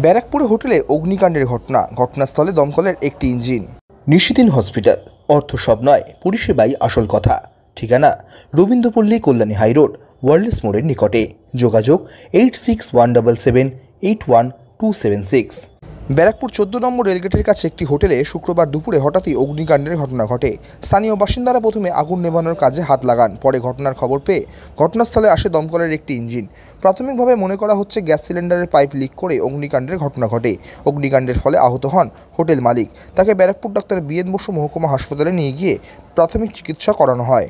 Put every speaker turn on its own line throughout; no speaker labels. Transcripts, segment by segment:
ব্যারাকপুরে হোটেলে অগ্নিকাণ্ডের ঘটনাস্থলে দমকলের একটি ইঞ্জিন। নিশিদিন হসপিটাল, অর্থ সব নয়, পরিষেবাই আসল কথা। ঠিকানা রবীন্দ্রপল্লী, কল্যাণী হাইরোড, ওয়ার্ল্ডস মোড়ের নিকটে। যোগাযোগ 8617781276। ব্যারাকপুর 14 নম্বর রেলগেটের কাছে একটি হোটেলে শুক্রবার দুপুরে হঠাৎই অগ্নিকাণ্ডের ঘটনা ঘটে। স্থানীয় বাসিন্দারা প্রথমে আগুন নেভানোর কাজে হাত লাগান। পরে ঘটনার খবর পেয়ে ঘটনাস্থলে আসে দমকলের একটি ইঞ্জিন। প্রাথমিকভাবে মনে করা হচ্ছে গ্যাস সিলিন্ডারের পাইপ লিক করে অগ্নিকাণ্ডের ঘটনা ঘটে। অগ্নিকাণ্ডের ফলে আহত হন হোটেল মালিক। তাকে ব্যারাকপুর ডাক্তার বি.এন. বসু মহকুমা হাসপাতালে নিয়ে গিয়ে প্রাথমিক চিকিৎসা করানো হয়।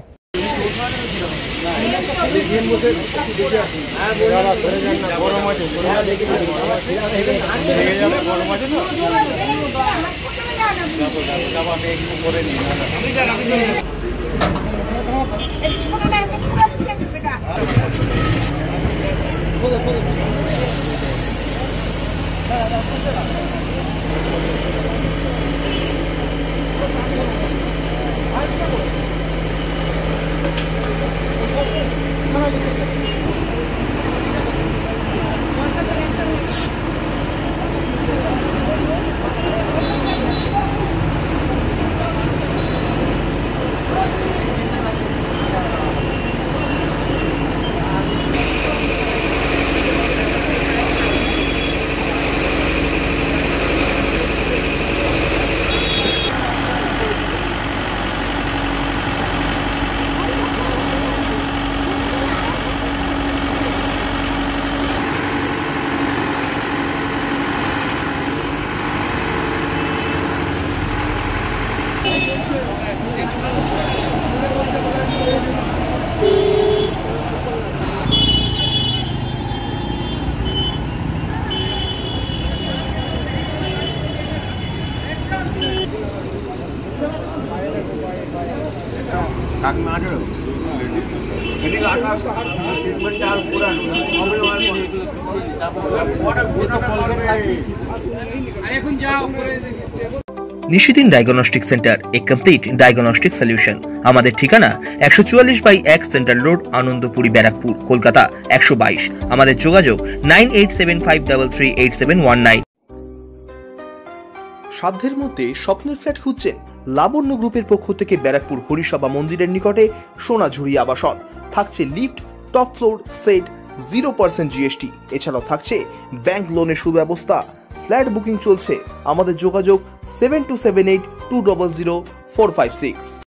নিশিদিন ডায়াগনস্টিক সেন্টার, এ কমপ্লিট ডায়াগনস্টিক সলিউশন। আমাদের ঠিকানা 144/1 সেন্ট্রাল রোড, আনন্দপুরি, ব্যারাকপুর, কলকাতা 122। আমাদের যোগাযোগ 9875338719। সাধ্যের মধ্যে স্বপ্নের ফ্ল্যাট খুঁজছেন? লাবণ্য গ্রুপের পক্ষ থেকে ব্যারাকপুর হরিসভা মন্দিরের নিকটে সোনাঝুরি আবাসন। থাকছে lift, top floor, set, 0% GST। এছাড়াও থাকছে ব্যাংক লোনের সুব্যবস্থা। ফ্ল্যাট বুকিং চলছে। আমাদের যোগাযোগ 7278200456।